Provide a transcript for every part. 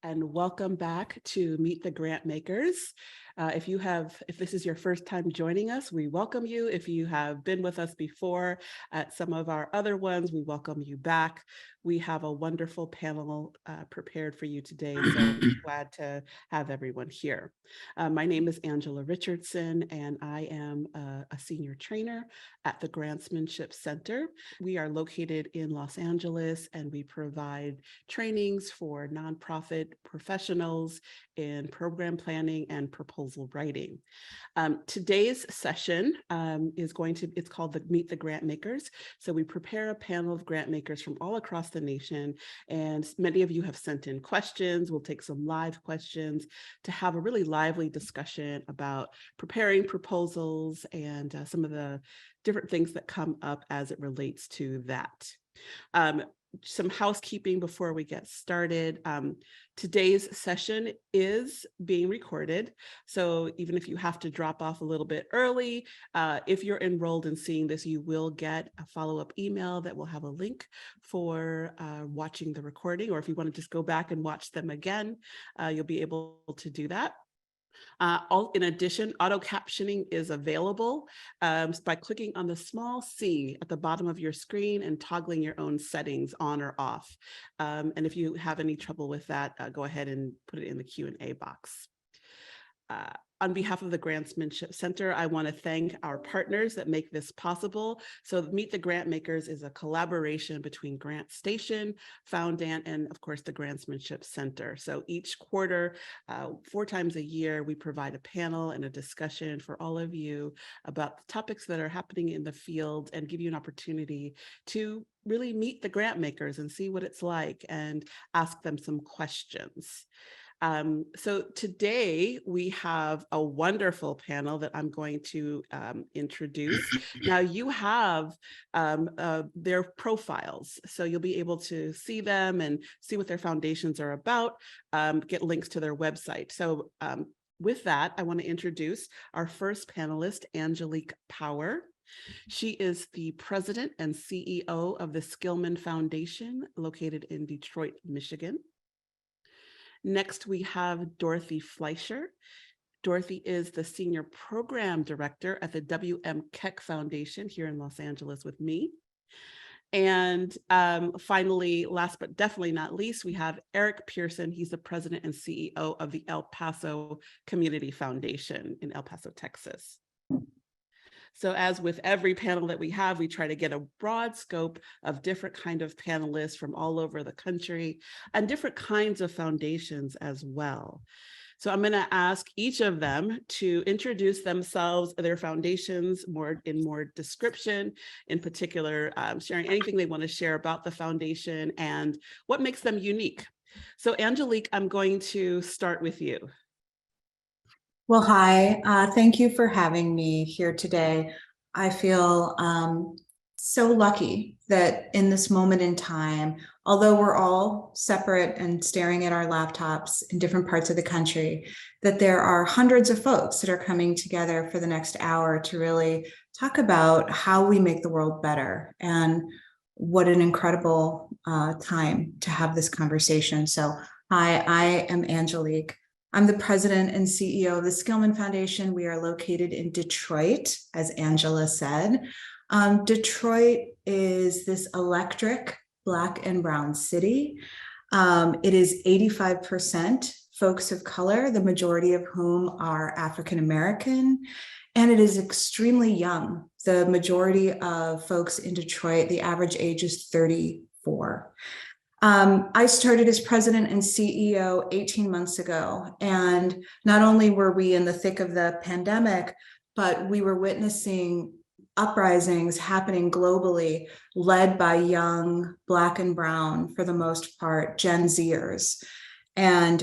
and welcome back to Meet the Grantmakers. If this is your first time joining us, we welcome you. If you have been with us before at some of our other ones, we welcome you back. We have a wonderful panel prepared for you today, so I'm glad to have everyone here. My name is Angela Richardson, and I am a senior trainer at the Grantsmanship Center. We are located in Los Angeles, and we provide trainings for nonprofit professionals in program planning and proposal writing. Today's session it's called the Meet the Grantmakers. So we prepare a panel of grantmakers from all across the nation, and many of you have sent in questions. We'll take some live questions to have a really lively discussion about preparing proposals and some of the different things that come up as it relates to that. Some housekeeping before we get started. Today's session is being recorded, so even if you have to drop off a little bit early, if you're enrolled in seeing this, you will get a follow-up email that will have a link for watching the recording, or if you want to just go back and watch them again, you'll be able to do that. In addition, auto captioning is available by clicking on the small C at the bottom of your screen and toggling your own settings on or off. And if you have any trouble with that, go ahead and put it in the Q&A box. On behalf of the Grantsmanship Center, I want to thank our partners that make this possible. So Meet the Grantmakers is a collaboration between Grant Station, Foundant, and of course the Grantsmanship Center. So each quarter, 4 times a year, we provide a panel and a discussion for all of you about the topics that are happening in the field and give you an opportunity to really meet the grantmakers and see what it's like and ask them some questions. So today we have a wonderful panel that I'm going to introduce. Now you have their profiles, so you'll be able to see them and see what their foundations are about, get links to their website. So with that, I want to introduce our first panelist, Angelique Power. She is the president and CEO of the Skillman Foundation, located in Detroit, Michigan. Next, we have Dorothy Fleisher. Dorothy is the Senior Program Director at the W.M. Keck Foundation here in Los Angeles with me. And finally, last but definitely not least, we have Eric Pearson. He's the President and CEO of the El Paso Community Foundation in El Paso, Texas. So as with every panel that we have, we try to get a broad scope of different kind of panelists from all over the country and different kinds of foundations as well. So I'm going to ask each of them to introduce themselves, their foundations, in more description, in particular, sharing anything they want to share about the foundation and what makes them unique. So Angelique, I'm going to start with you. Well, hi, thank you for having me here today. I feel so lucky that in this moment in time, although we're all separate and staring at our laptops in different parts of the country, that there are hundreds of folks that are coming together for the next hour to really talk about how we make the world better. And what an incredible time to have this conversation. So hi, I am Angelique. I'm the president and CEO of the Skillman Foundation. We are located in Detroit, as Angela said. Detroit is this electric Black and brown city. It is 85% folks of color, the majority of whom are African American, and it is extremely young. The majority of folks in Detroit, the average age is 34. I started as president and CEO 18 months ago, and not only were we in the thick of the pandemic, but we were witnessing uprisings happening globally, led by young Black and brown, for the most part, Gen Zers. And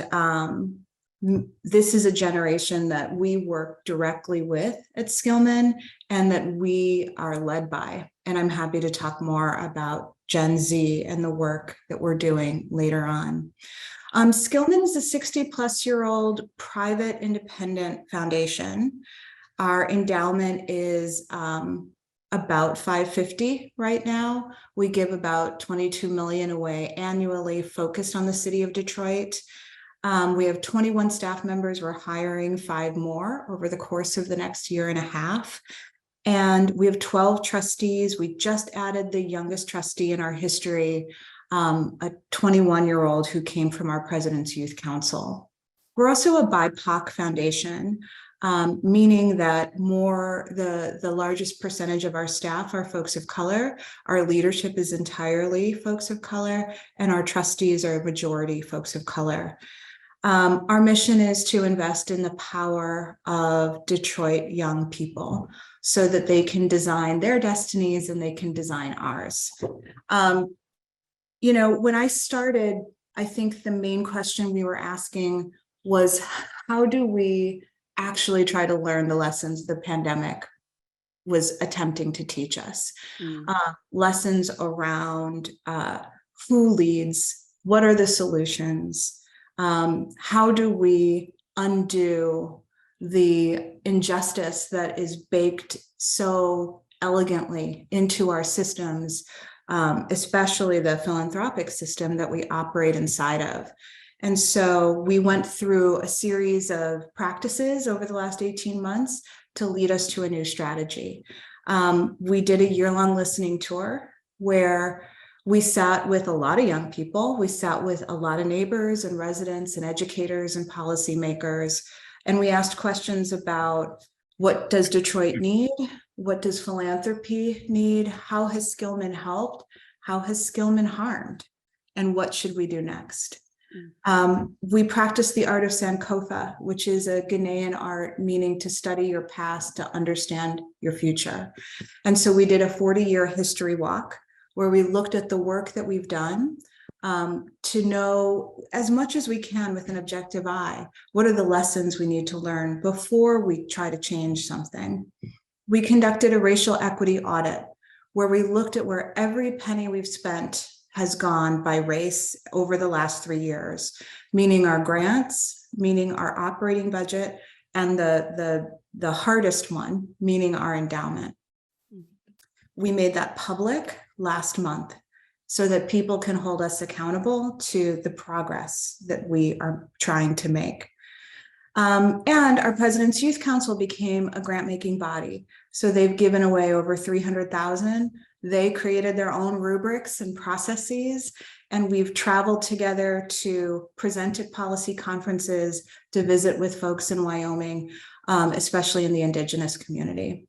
this is a generation that we work directly with at Skillman and that we are led by. And I'm happy to talk more about Gen Z and the work that we're doing later on. Skillman is a 60-plus-year-old private independent foundation. Our endowment is about $550 right now. We give about $22 million away annually, focused on the city of Detroit. We have 21 staff members. We're hiring 5 more over the course of the next year and a half. And we have 12 trustees. We just added the youngest trustee in our history, a 21-year-old who came from our President's Youth Council. We're also a BIPOC foundation, meaning that the largest percentage of our staff are folks of color. Our leadership is entirely folks of color, and our trustees are majority folks of color. Our mission is to invest in the power of Detroit young people so that they can design their destinies and they can design ours. When I started, I think the main question we were asking was, how do we actually try to learn the lessons the pandemic was attempting to teach us? Lessons around who leads, what are the solutions? How do we undo the injustice that is baked so elegantly into our systems, especially the philanthropic system that we operate inside of? And so we went through a series of practices over the last 18 months to lead us to a new strategy. We did a year-long listening tour where we sat with a lot of young people. We sat with a lot of neighbors and residents and educators and policymakers. And we asked questions about, what does Detroit need? What does philanthropy need? How has Skillman helped? How has Skillman harmed? And what should we do next? We practiced the art of Sankofa, which is a Ghanaian art meaning to study your past to understand your future. And so we did a 40-year history walk where we looked at the work that we've done to know as much as we can with an objective eye, what are the lessons we need to learn before we try to change something. We conducted a racial equity audit where we looked at where every penny we've spent has gone by race over the last 3 years, meaning our grants, meaning our operating budget, and the hardest one, meaning our endowment. We made that public last month so that people can hold us accountable to the progress that we are trying to make. And our President's Youth Council became a grant-making body. So they've given away over $300,000. They created their own rubrics and processes, and we've traveled together to present at policy conferences, to visit with folks in Wyoming, especially in the Indigenous community.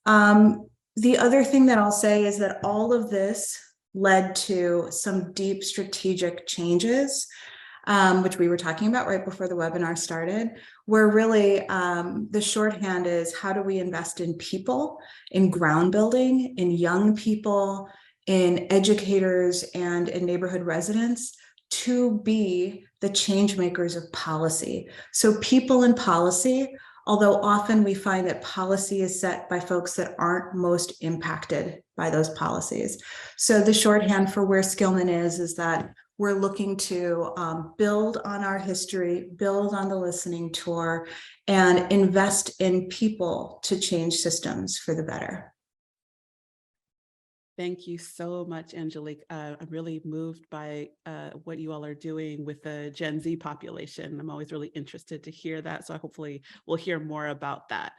The other thing that I'll say is that all of this led to some deep strategic changes, which we were talking about right before the webinar started, where really the shorthand is, how do we invest in people, in ground building, in young people, in educators, and in neighborhood residents to be the change makers of policy. So people in policy, although often we find that policy is set by folks that aren't most impacted by those policies. So the shorthand for where Skillman is that we're looking to build on our history, build on the listening tour, and invest in people to change systems for the better. Thank you so much, Angelique. I'm really moved by what you all are doing with the Gen Z population. I'm always really interested to hear that. So hopefully we'll hear more about that.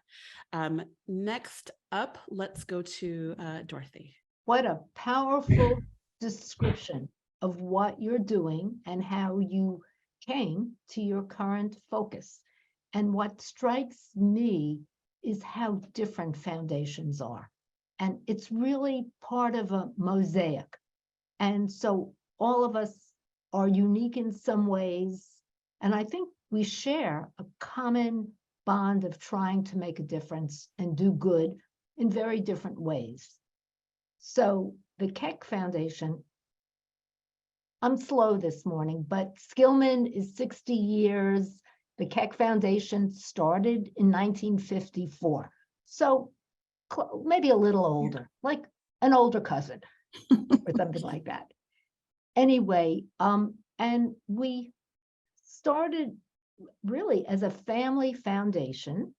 Next up, let's go to Dorothy. What a powerful description of what you're doing and how you came to your current focus. And what strikes me is how different foundations are. And it's really part of a mosaic. And so all of us are unique in some ways. And I think we share a common bond of trying to make a difference and do good in very different ways. So the Keck Foundation, I'm slow this morning, but Skillman is 60 years. The Keck Foundation started in 1954. So maybe a little older, like an older cousin or something like that. Anyway, and we started really as a family foundation,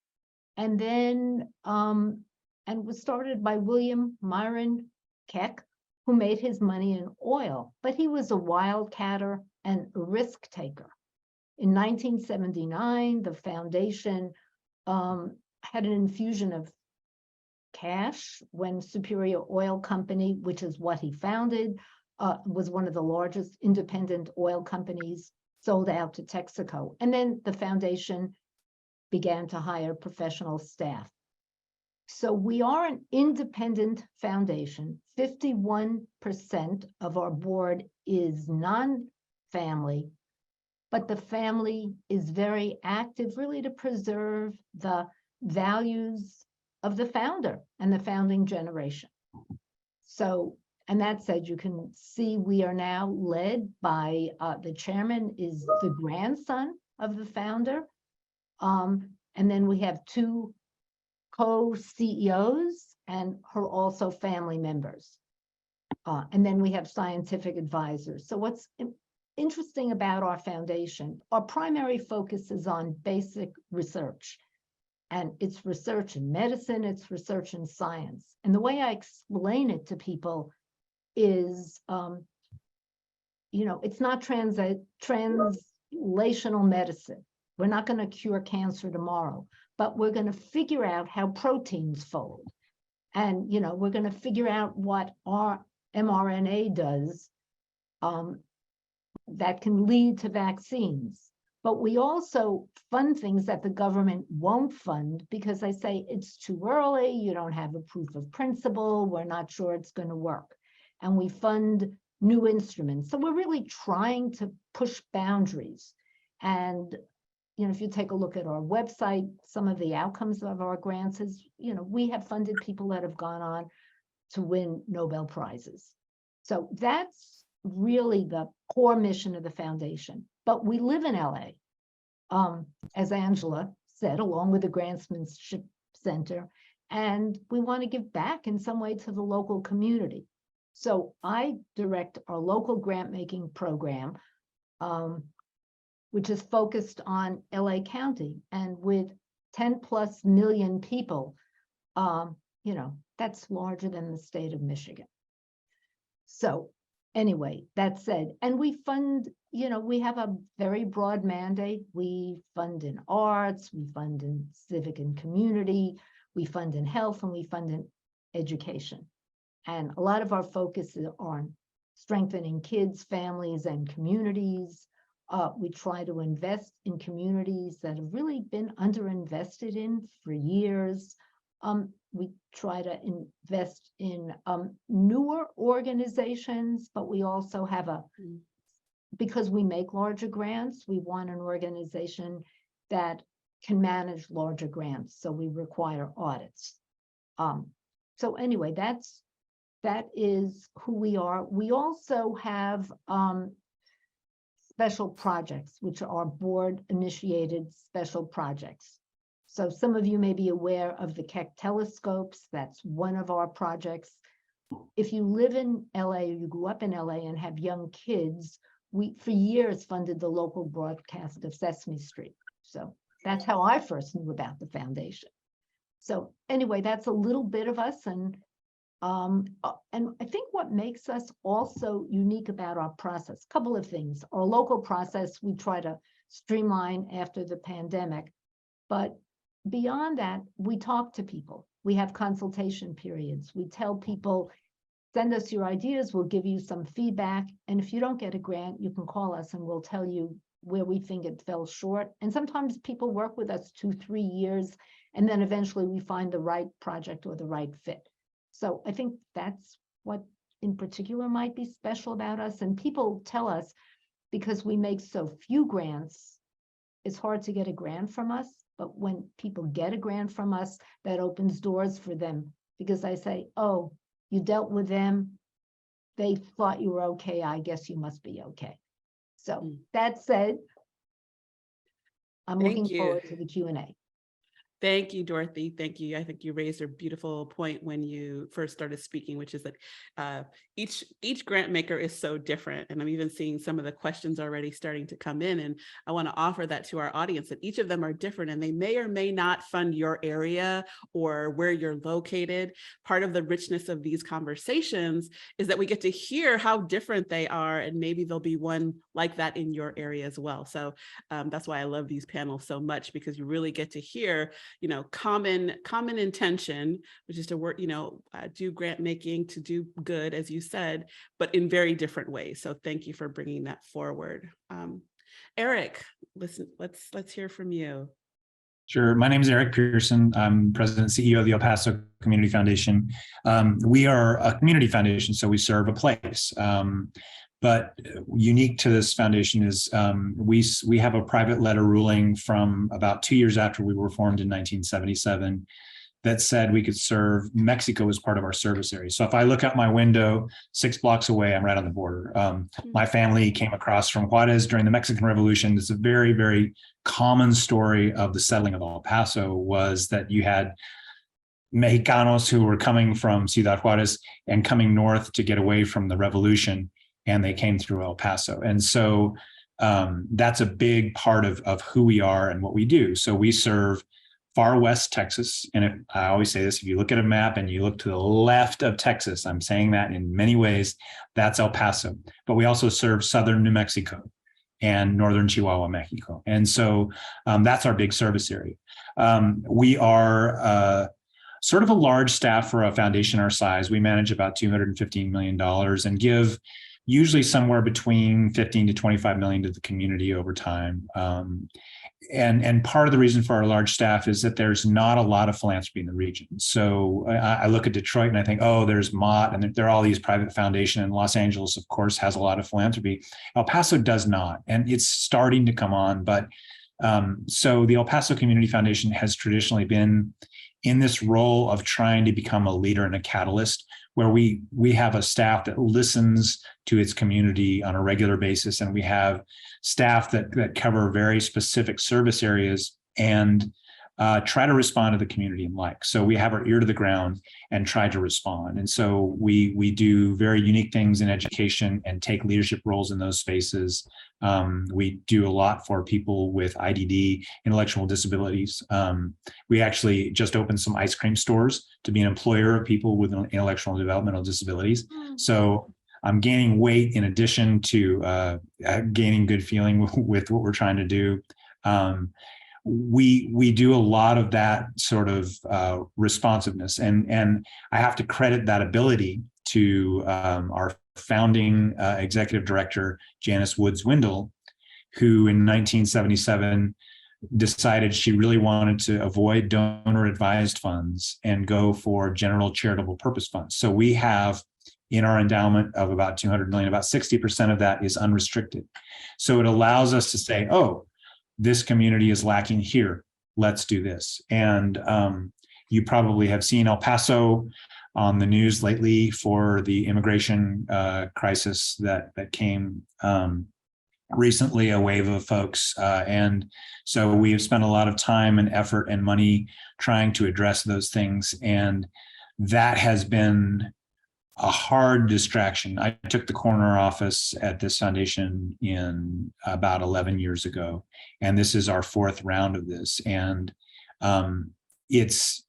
and then and was started by William Myron Keck, who made his money in oil, but he was a wildcatter and a risk taker. In 1979, the foundation had an infusion of cash when Superior Oil Company, which is what he founded, was one of the largest independent oil companies, sold out to Texaco. And then the foundation began to hire professional staff. So we are an independent foundation. 51% of our board is non-family, but the family is very active, really to preserve the values of the founder and the founding generation. So, and that said, you can see we are now led by, the chairman is the grandson of the founder. And then we have two co-CEOs and her also family members. And then we have scientific advisors. So what's interesting about our foundation, our primary focus is on basic research. And it's research in medicine, it's research in science. And the way I explain it to people is, it's not translational medicine. We're not going to cure cancer tomorrow, but we're going to figure out how proteins fold. And, we're going to figure out what our mRNA does that can lead to vaccines. But we also fund things that the government won't fund because they say it's too early, you don't have a proof of principle, we're not sure it's going to work. And we fund new instruments. So we're really trying to push boundaries. And if you take a look at our website, some of the outcomes of our grants is, we have funded people that have gone on to win Nobel Prizes. So that's really the core mission of the foundation. But we live in LA, as Angela said, along with the Grantsmanship Center, and we want to give back in some way to the local community. So I direct our local grant making program, which is focused on LA County, and with 10+ million people, that's larger than the state of Michigan. So anyway, that said, and we fund, we have a very broad mandate. We fund in arts, we fund in civic and community, we fund in health, and we fund in education. And a lot of our focus is on strengthening kids, families, and communities. We try to invest in communities that have really been underinvested in for years. We try to invest in newer organizations, but we also have because we make larger grants, we want an organization that can manage larger grants. So we require audits. So anyway, that is who we are. We also have special projects, which are board-initiated special projects. So some of you may be aware of the Keck telescopes. That's one of our projects. If you live in LA, or you grew up in LA and have young kids, we, for years, funded the local broadcast of Sesame Street. So that's how I first knew about the foundation. So anyway, that's a little bit of us. And I think what makes us also unique about our process, a couple of things. Our local process, we try to streamline after the pandemic, but beyond that, we talk to people. We have consultation periods. We tell people, send us your ideas, we'll give you some feedback. And if you don't get a grant, you can call us and we'll tell you where we think it fell short. And sometimes people work with us 2-3 years, and then eventually we find the right project or the right fit. So I think that's what in particular might be special about us. And people tell us, because we make so few grants, it's hard to get a grant from us. But when people get a grant from us, that opens doors for them, because I say, oh, you dealt with them, they thought you were okay, I guess you must be okay. So that said, I'm looking forward to the Q&A. Thank you, Dorothy. Thank you. I think you raised a beautiful point when you first started speaking, which is that each grant maker is so different. And I'm even seeing some of the questions already starting to come in. And I want to offer that to our audience, that each of them are different and they may or may not fund your area or where you're located. Part of the richness of these conversations is that we get to hear how different they are, and maybe there'll be one like that in your area as well. So that's why I love these panels so much, because you really get to hear common intention, which is to work, do grant making, to do good, as you said, but in very different ways. So thank you for bringing that forward. Eric, listen, let's hear from you. Sure. My name is Eric Pearson. I'm president and CEO of the El Paso Community Foundation. We are a community foundation, so we serve a place. But unique to this foundation is we have a private letter ruling from about 2 years after we were formed in 1977 that said we could serve Mexico as part of our service area. So if I look out my window 6 blocks away, I'm right on the border. My family came across from Juarez during the Mexican Revolution. It's a very, very common story of the settling of El Paso, was that you had Mexicanos who were coming from Ciudad Juarez and coming north to get away from the revolution, and they came through El Paso. And so that's a big part of who we are and what we do. So we serve far west Texas. And I always say this, if you look at a map and you look to the left of Texas, I'm saying that in many ways, that's El Paso. But we also serve southern New Mexico and northern Chihuahua, Mexico. And so that's our big service area. We are sort of a large staff for a foundation our size. We manage about $215 million and give usually somewhere between 15 to 25 million to the community over time. And part of the reason for our large staff is that there's not a lot of philanthropy in the region. So I look at Detroit and I think, oh, there's Mott, and there are all these private foundations, and Los Angeles, of course, has a lot of philanthropy. El Paso does not, and it's starting to come on. But so the El Paso Community Foundation has traditionally been in this role of trying to become a leader and a catalyst, where we have a staff that listens to its community on a regular basis, and we have staff that cover very specific service areas and try to respond to the community and like. So we have our ear to the ground and try to respond. And so we do very unique things in education and take leadership roles in those spaces. We do a lot for people with IDD, intellectual disabilities. We actually just opened some ice cream stores to be an employer of people with intellectual and developmental disabilities. So I'm gaining weight in addition to gaining good feeling with what we're trying to do. We do a lot of that sort of responsiveness, and I have to credit that ability to our founding executive director, Janice Woods Windle, who in 1977 decided she really wanted to avoid donor advised funds and go for general charitable purpose funds. So we have in our endowment of about 200 million, about 60% of that is unrestricted. So it allows us to say, oh, this community is lacking here, let's do this. And you probably have seen El Paso on the news lately for the immigration crisis that came recently, a wave of folks. And so we have spent a lot of time and effort and money trying to address those things. And that has been a hard distraction. I took the corner office at this foundation in about 11 years ago, and this is our 4th round of this. And it's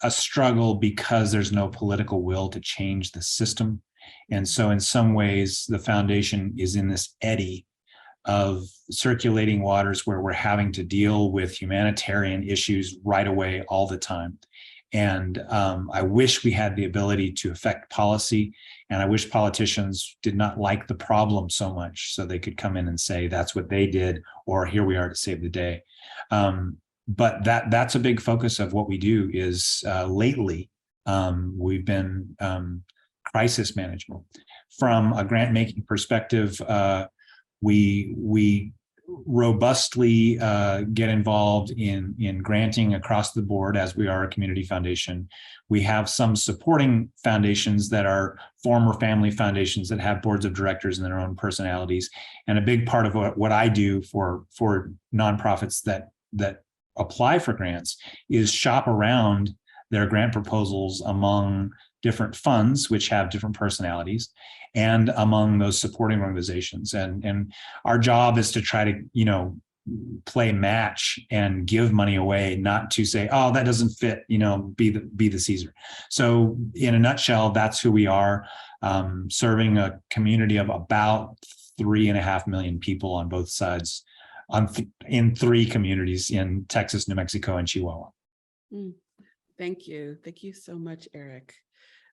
a struggle because there's no political will to change the system. And so in some ways, the foundation is in this eddy of circulating waters where we're having to deal with humanitarian issues right away all the time. And I wish we had the ability to affect policy, and I wish politicians did not like the problem so much so they could come in and say that's what they did, or here we are to save the day. But that's a big focus of what we do is lately we've been crisis management. From a grant making perspective, we robustly get involved in granting across the board as we are a community foundation. We have some supporting foundations that are former family foundations that have boards of directors and their own personalities. And a big part of what I do for nonprofits that apply for grants is shop around their grant proposals among different funds, which have different personalities, and among those supporting organizations. And our job is to try to, play match and give money away, not to say, oh, that doesn't fit, be the Caesar. So in a nutshell, that's who we are, serving a community of about 3.5 million people on both sides, in 3 communities in Texas, New Mexico, and Chihuahua. Thank you. Thank you so much, Eric.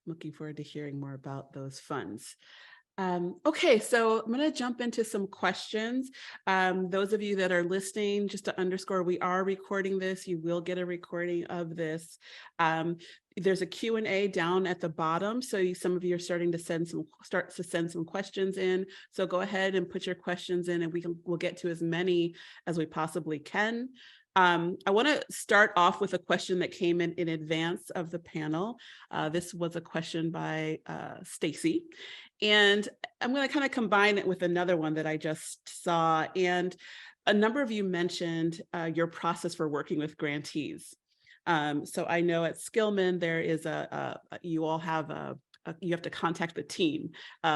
I'm looking forward to hearing more about those funds. Okay, so I'm going to jump into some questions. Those of you that are listening, just to underscore, we are recording this. You will get a recording of this. There's a Q&A down at the bottom. So some of you are starting to send some questions in. So go ahead and put your questions in, and we'll get to as many as we possibly can. I want to start off with a question that came in advance of the panel. This was a question by Stacy, and I'm going to kind of combine it with another one that I just saw. And a number of you mentioned your process for working with grantees. So I know at Skillman there is you all have you have to contact the team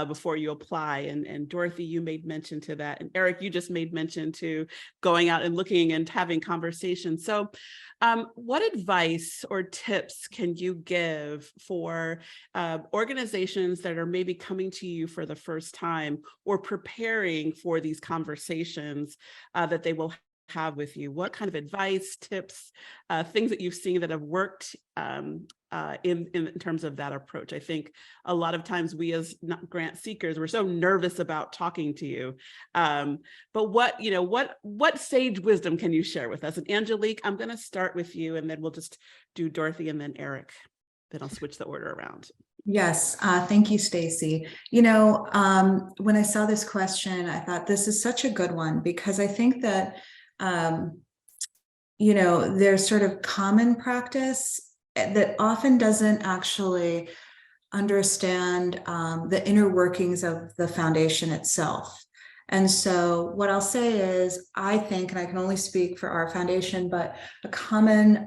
before you apply. And Dorothy, you made mention to that. And Eric, you just made mention to going out and looking and having conversations. So what advice or tips can you give for organizations that are maybe coming to you for the first time or preparing for these conversations that they will have with you? What kind of advice, tips, things that you've seen that have worked in terms of that approach? I think a lot of times we as grant seekers, we're so nervous about talking to you. But what sage wisdom can you share with us? And Angelique, I'm going to start with you, and then we'll just do Dorothy and then Eric. Then I'll switch the order around. Yes, thank you, Stacy. When I saw this question, I thought this is such a good one, because I think that there's sort of common practice that often doesn't actually understand the inner workings of the foundation itself. And so what I'll say is, I think, and I can only speak for our foundation, but a common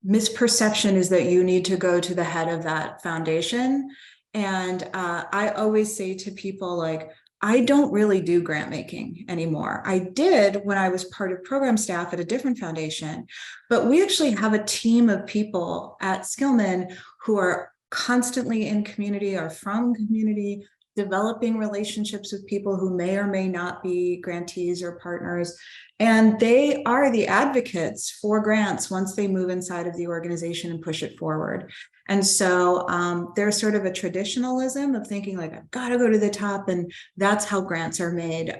misperception is that you need to go to the head of that foundation. And I always say to people, like, I don't really do grant making anymore. I did when I was part of program staff at a different foundation, but we actually have a team of people at Skillman who are constantly in community, are from community, developing relationships with people who may or may not be grantees or partners. And they are the advocates for grants once they move inside of the organization and push it forward. And so there's sort of a traditionalism of thinking like, I've got to go to the top, and that's how grants are made.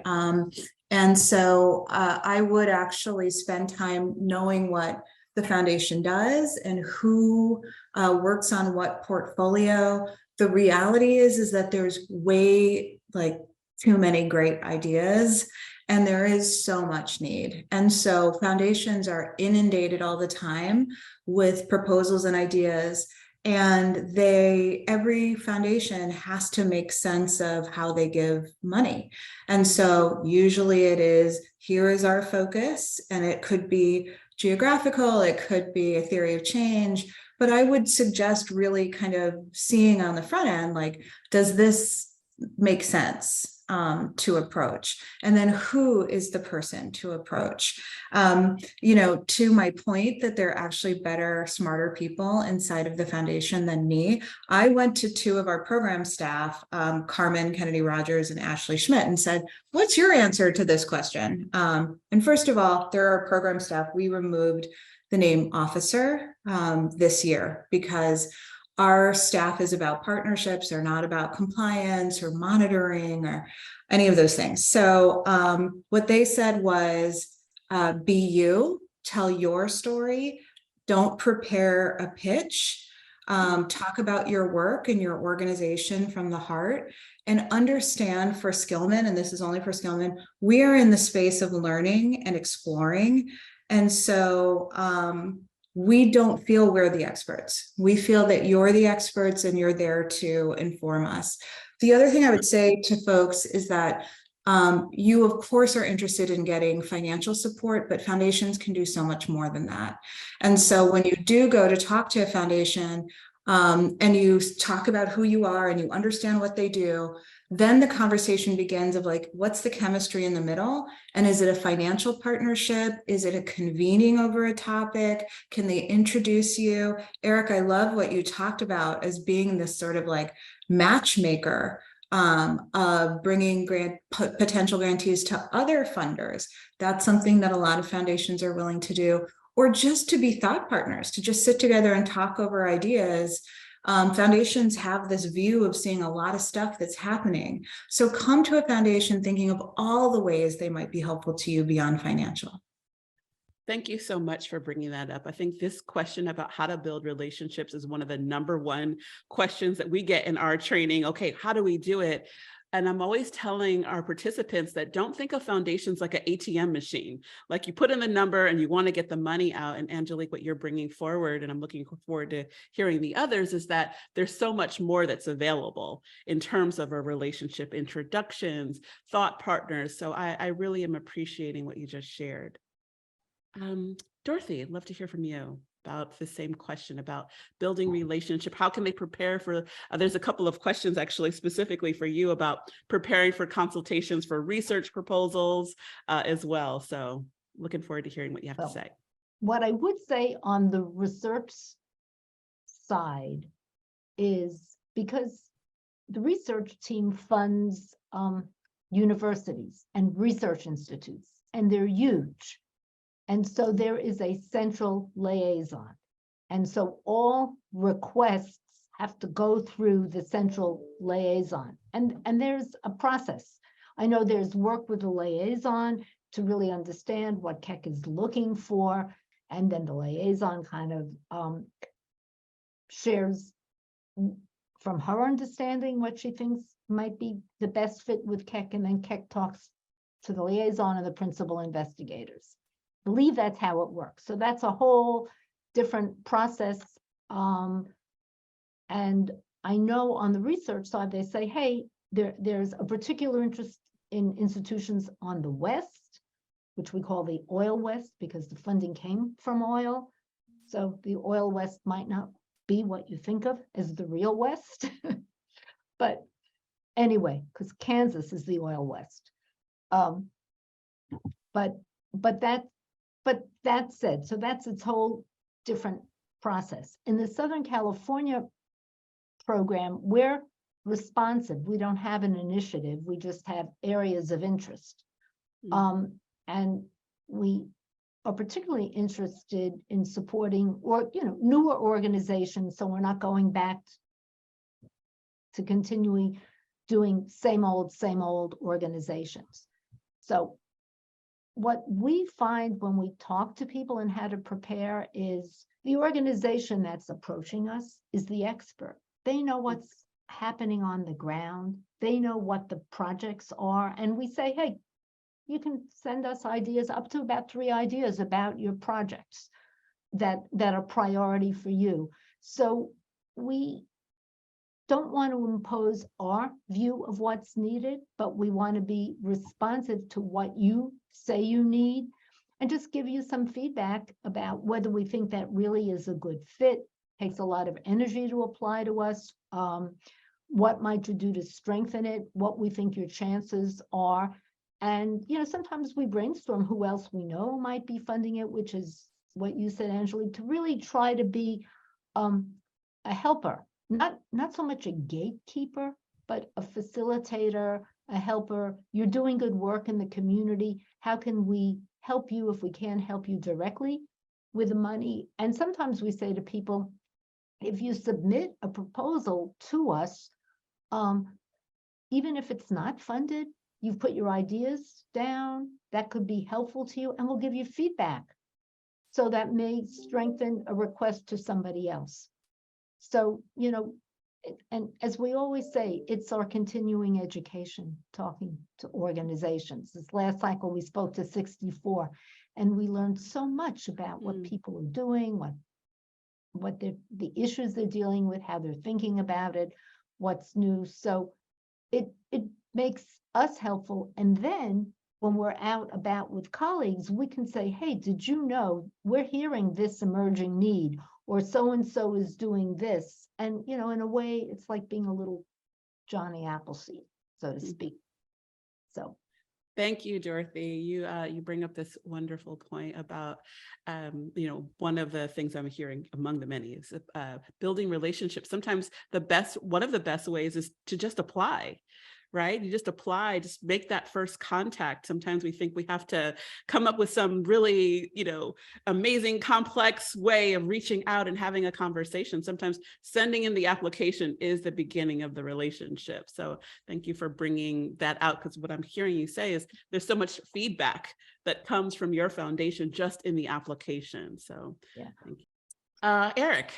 And so I would actually spend time knowing what the foundation does and who works on what portfolio. The reality is that there's way too many great ideas, and there is so much need. And so foundations are inundated all the time with proposals and ideas, and every foundation has to make sense of how they give money. And so usually it is, here is our focus, and it could be geographical, it could be a theory of change, but I would suggest really kind of seeing on the front end, like, does this make sense to approach? And then who is the person to approach? To my point that they're actually better, smarter people inside of the foundation than me, I went to 2 of our program staff, Carmen Kennedy Rogers and Ashley Schmidt, and said, what's your answer to this question? And first of all, there are program staff, we removed the name officer this year because our staff is about partnerships. They're not about compliance or monitoring or any of those things. So what they said was, be you, tell your story, don't prepare a pitch, talk about your work and your organization from the heart, and understand for Skillman, and this is only for Skillman, we are in the space of learning and exploring. And so we don't feel we're the experts. We feel that you're the experts and you're there to inform us. The other thing I would say to folks is that You, of course, are interested in getting financial support, but foundations can do so much more than that. And so when you do go to talk to a foundation, and you talk about who you are and you understand what they do, then the conversation begins of like, what's the chemistry in the middle? And is it a financial partnership? Is it a convening over a topic? Can they introduce you? Eric, I love what you talked about as being this sort of like matchmaker of bringing potential grantees to other funders. That's something that a lot of foundations are willing to do, or just to be thought partners, to just sit together and talk over ideas. Foundations have this view of seeing a lot of stuff that's happening. So come to a foundation thinking of all the ways they might be helpful to you beyond financial. Thank you so much for bringing that up. I think this question about how to build relationships is one of the #1 questions that we get in our training. Okay, how do we do it? And I'm always telling our participants that don't think of foundations like an ATM machine. Like you put in the number and you want to get the money out. And Angelique, what you're bringing forward, and I'm looking forward to hearing the others, is that there's so much more that's available in terms of a relationship, introductions, thought partners. So I really am appreciating what you just shared. Dorothy, I'd love to hear from you about the same question about building relationship. How can they prepare for, there's a couple of questions actually specifically for you about preparing for consultations for research proposals as well. So looking forward to hearing what you have to say. What I would say on the research side is, because the research team funds universities and research institutes, and they're huge. And so there is a central liaison. And so all requests have to go through the central liaison. And there's a process. I know there's work with the liaison to really understand what Keck is looking for. And then the liaison kind of shares from her understanding what she thinks might be the best fit with Keck. And then Keck talks to the liaison and the principal investigators. I believe that's how it works. So that's a whole different process. And I know on the research side, they say, hey, there's a particular interest in institutions on the West, which we call the Oil West, because the funding came from oil. So the Oil West might not be what you think of as the real West. But anyway, because Kansas is the Oil West. But that said, so that's its whole different process. In the Southern California program, we're responsive. We don't have an initiative. We just have areas of interest. And we are particularly interested in supporting newer organizations. So we're not going back to continually doing same old organizations. So what we find when we talk to people and how to prepare is the organization that's approaching us is the expert. They know what's happening on the ground. They know what the projects are. And we say, hey, you can send us ideas, up to about 3 ideas about your projects that are priority for you. So we don't want to impose our view of what's needed, but we want to be responsive to what you say you need and just give you some feedback about whether we think that really is a good fit. Takes a lot of energy to apply to us. What might you do to strengthen it? What we think your chances are. And, sometimes we brainstorm who else we know might be funding it, which is what you said, Angelique, to really try to be a helper. Not so much a gatekeeper, but a facilitator, a helper. You're doing good work in the community. How can we help you if we can't help you directly with the money? And sometimes we say to people, if you submit a proposal to us, even if it's not funded, you've put your ideas down, that could be helpful to you, and we'll give you feedback. So that may strengthen a request to somebody else. So, and as we always say, it's our continuing education, talking to organizations. This last cycle, we spoke to 64, and we learned so much about what people are doing, what the issues they're dealing with, how they're thinking about it, what's new. So it makes us helpful. And then when we're out about with colleagues, we can say, hey, did you know we're hearing this emerging need, or so-and-so is doing this? And, you know, in a way, it's like being a little Johnny Appleseed, so to speak. So. Thank you, Dorothy. You bring up this wonderful point about, you know, one of the things I'm hearing among the many is building relationships. Sometimes one of the best ways is to just apply, right? You just apply, just make that first contact. Sometimes we think we have to come up with some really, you know, amazing, complex way of reaching out and having a conversation. Sometimes sending in the application is the beginning of the relationship. So thank you for bringing that out, because what I'm hearing you say is there's so much feedback that comes from your foundation just in the application. So yeah, thank you. Eric.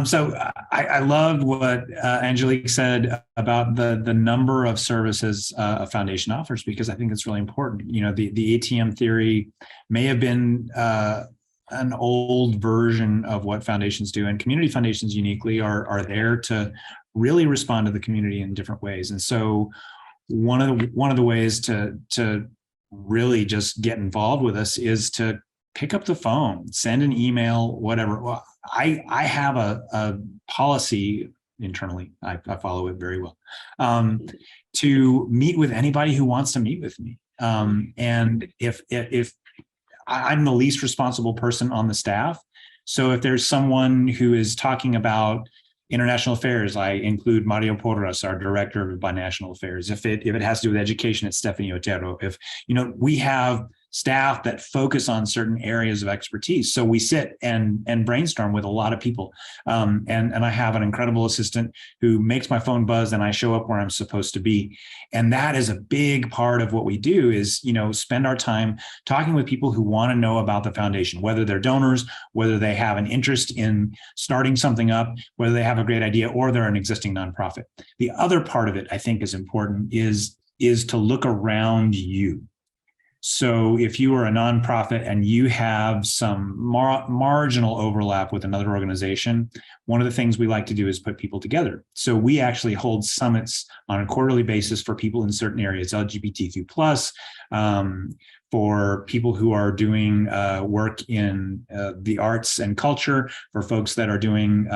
So I loved what Angelique said about the number of services a foundation offers, because I think it's really important. You know, the ATM theory may have been an old version of what foundations do, and community foundations uniquely are there to really respond to the community in different ways. And so one of the ways to really just get involved with us is to pick up the phone, send an email, whatever. Well, I have a policy internally, I follow it very well, to meet with anybody who wants to meet with me. And if I'm the least responsible person on the staff, so if there's someone who is talking about international affairs, I include Mario Porras, our director of binational affairs. If it has to do with education, it's Stephanie Otero. If, you know, we have staff that focus on certain areas of expertise. So we sit and brainstorm with a lot of people. And I have an incredible assistant who makes my phone buzz and I show up where I'm supposed to be. And that is a big part of what we do is, you know, spend our time talking with people who want to know about the foundation, whether they're donors, whether they have an interest in starting something up, whether they have a great idea, or they're an existing nonprofit. The other part of it I think is important is to look around you. So if you are a nonprofit and you have some marginal overlap with another organization, one of the things we like to do is put people together. So we actually hold summits on a quarterly basis for people in certain areas, LGBTQ+, for people who are doing work in the arts and culture, for folks that are doing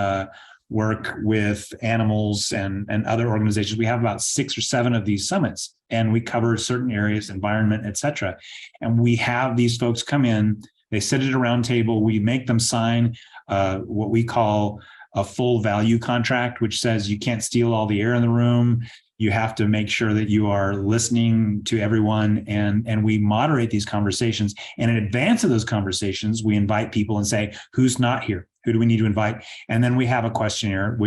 work with animals and other organizations. We have about 6 or 7 of these summits, and we cover certain areas, environment, et cetera. And we have these folks come in, they sit at a round table, we make them sign what we call a full value contract, which says you can't steal all the air in the room. You have to make sure that you are listening to everyone, and we moderate these conversations. And in advance of those conversations, we invite people and say, who's not here? Who do we need to invite? And then we have a questionnaire,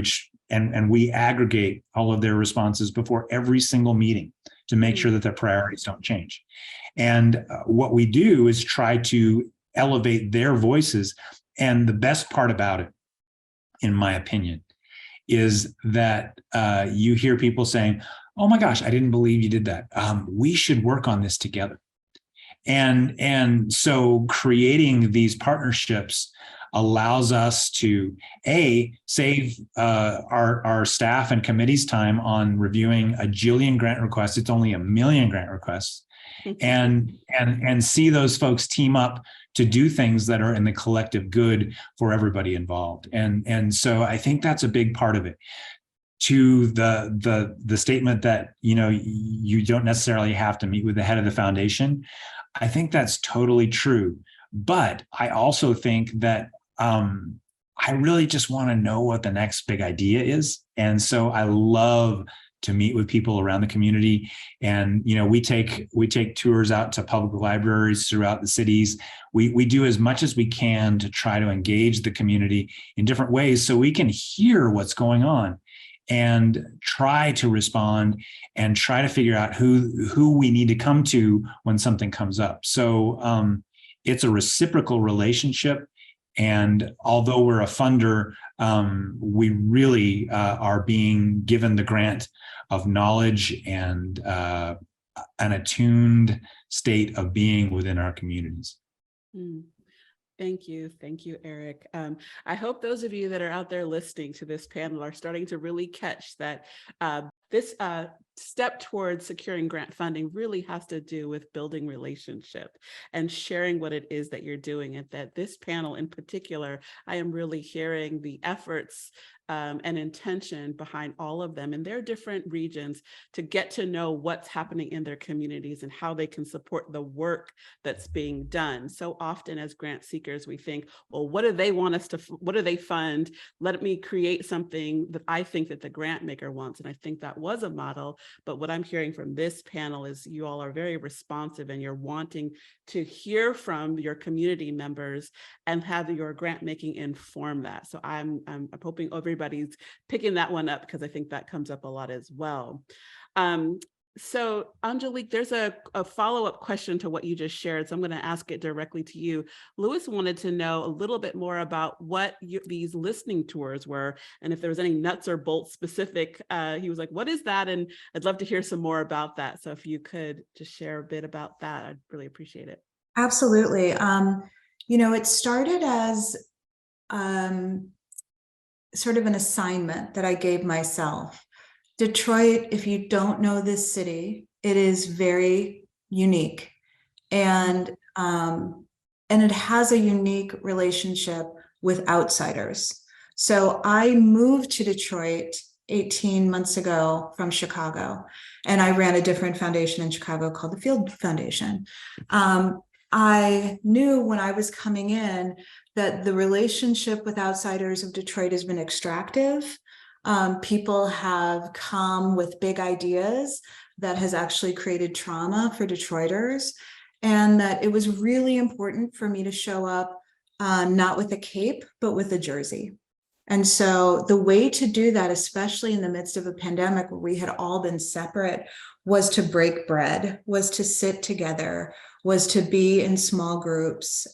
and we aggregate all of their responses before every single meeting to make sure that their priorities don't change. And what we do is try to elevate their voices. And the best part about it, in my opinion, is that you hear people saying, oh my gosh, I didn't believe you did that. We should work on this together. And so creating these partnerships allows us to save our staff and committee's time on reviewing a jillion grant requests. It's only 1 million grant requests, and see those folks team up to do things that are in the collective good for everybody involved. And so I think that's a big part of it. To the statement that, you know, you don't necessarily have to meet with the head of the foundation, I think that's totally true. But I also think that I really just want to know what the next big idea is. And so I love to meet with people around the community. And, you know, we take tours out to public libraries throughout the cities. We do as much as we can to try to engage the community in different ways so we can hear what's going on and try to respond and try to figure out who we need to come to when something comes up. So it's a reciprocal relationship. And although we're a funder, we really are being given the grant of knowledge and an attuned state of being within our communities. Thank you. Thank you, Eric. I hope those of you that are out there listening to this panel are starting to really catch that this step towards securing grant funding really has to do with building relationship and sharing what it is that you're doing. And that this panel in particular, I am really hearing the efforts and intention behind all of them in their different regions to get to know what's happening in their communities and how they can support the work that's being done. So often as grant seekers, we think, well, what do they want us to, what do they fund? Let me create something that I think that the grant maker wants. And I think that was a model. But what I'm hearing from this panel is you all are very responsive and you're wanting to hear from your community members and have your grant making inform that. So I'm hoping everybody's picking that one up because I think that comes up a lot as well. So Angelique, there's a follow-up question to what you just shared. So I'm going to ask it directly to you. Lewis wanted to know a little bit more about what these listening tours were, and if there was any nuts or bolts specific. He was like, what is that? And I'd love to hear some more about that. So if you could just share a bit about that, I'd really appreciate it. Absolutely. You know, it started as sort of an assignment that I gave myself. Detroit, if you don't know this city, it is very unique, and it has a unique relationship with outsiders. So I moved to Detroit 18 months ago from Chicago, and I ran a different foundation in Chicago called the Field Foundation. I knew when I was coming in that the relationship with outsiders of Detroit has been extractive. People have come with big ideas that has actually created trauma for Detroiters, and that it was really important for me to show up not with a cape, but with a jersey. And so the way to do that, especially in the midst of a pandemic where we had all been separate, was to break bread, was to sit together, was to be in small groups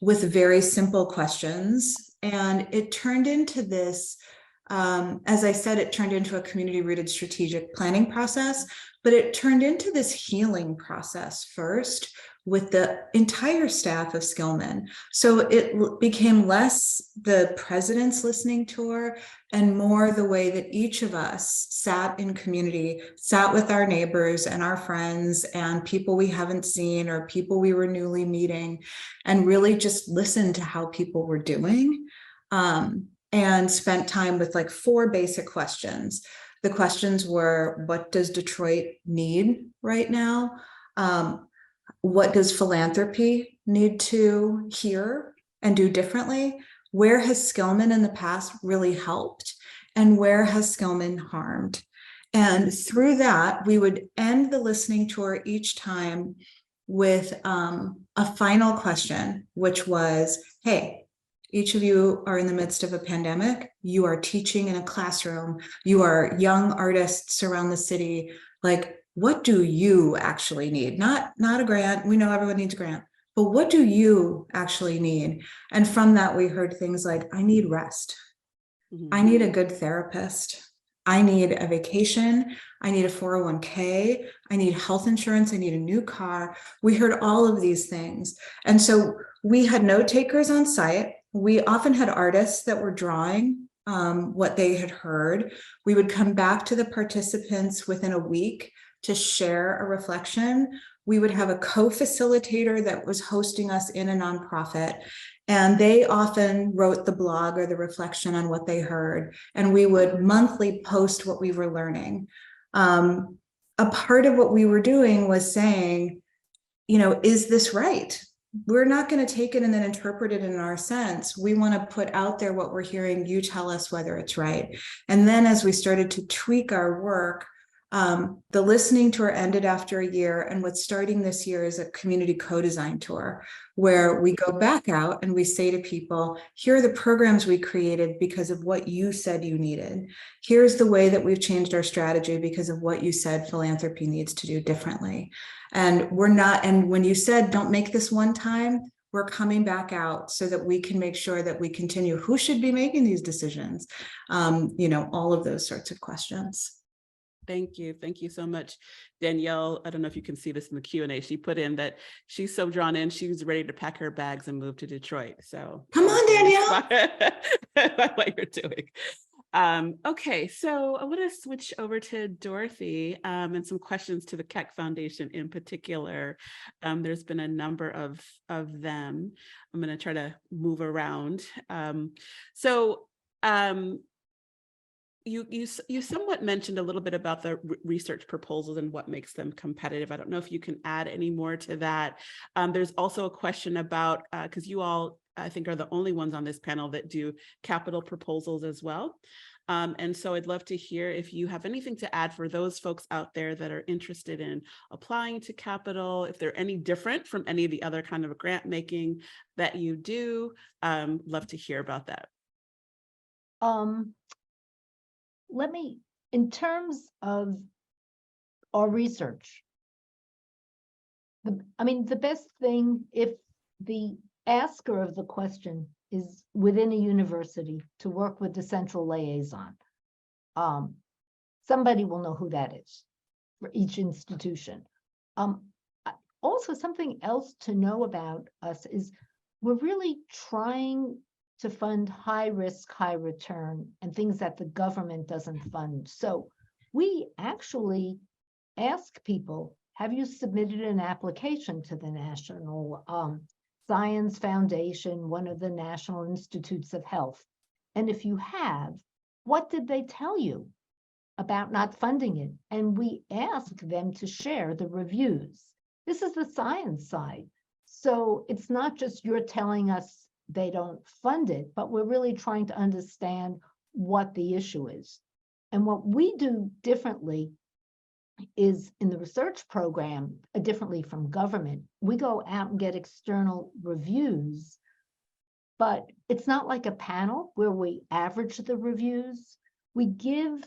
with very simple questions. And it turned into this, as I said, it turned into a community-rooted strategic planning process, but it turned into this healing process first with the entire staff of Skillman. So it became less the president's listening tour and more the way that each of us sat in community, sat with our neighbors and our friends and people we haven't seen or people we were newly meeting, and really just listened to how people were doing. And spent time with like 4 basic questions. The questions were, what does Detroit need right now? What does philanthropy need to hear and do differently? Where has Skillman in the past really helped? And where has Skillman harmed? And through that, we would end the listening tour each time with a final question, which was, hey, each of you are in the midst of a pandemic. You are teaching in a classroom. You are young artists around the city. Like, what do you actually need? Not a grant. We know everyone needs a grant, but what do you actually need? And from that, we heard things like, I need rest. Mm-hmm. I need a good therapist. I need a vacation. I need a 401k. I need health insurance. I need a new car. We heard all of these things. And so we had note takers on site. We often had artists that were drawing what they had heard. We would come back to the participants within a week to share a reflection. We would have a co-facilitator that was hosting us in a nonprofit, and they often wrote the blog or the reflection on what they heard. And we would monthly post what we were learning. A part of what we were doing was saying, you know, is this right? We're not going to take it and then interpret it in our sense. We want to put out there what we're hearing. You tell us whether it's right. And then as we started to tweak our work, the listening tour ended after a year. And what's starting this year is a community co-design tour, where we go back out and we say to people, here are the programs we created because of what you said you needed. Here's the way that we've changed our strategy because of what you said philanthropy needs to do differently. And we're not, and when you said, don't make this one time, we're coming back out so that we can make sure that we continue. Who should be making these decisions? You know, all of those sorts of questions. Thank you. Thank you so much, Danielle. I don't know if you can see this in the Q&A. She put in that she's so drawn in, she was ready to pack her bags and move to Detroit. So Come on, Danielle. by what you're doing. Okay, so I want to switch over to Dorothy and some questions to the Keck Foundation in particular. There's been a number of them. I'm going to try to move around. You somewhat mentioned a little bit about the research proposals and what makes them competitive. I don't know if you can add any more to that. There's also a question about, because you all, I think, are the only ones on this panel that do capital proposals as well. And so I'd love to hear if you have anything to add for those folks out there that are interested in applying to capital, if they're any different from any of the other kind of grant making that you do. Love to hear about that. Let me, in terms of our research, the best thing, if the asker of the question is within a university, to work with the central liaison. Somebody will know who that is for each institution. Also, something else to know about us is we're really trying to fund high risk, high return, and things that the government doesn't fund. So we actually ask people, have you submitted an application to the National Science Foundation, one of the National Institutes of Health? And if you have, what did they tell you about not funding it? And we ask them to share the reviews. This is the science side. So it's not just you're telling us they don't fund it, but we're really trying to understand what the issue is. And what we do differently is in the research program, differently from government, we go out and get external reviews, but it's not like a panel where we average the reviews. We give,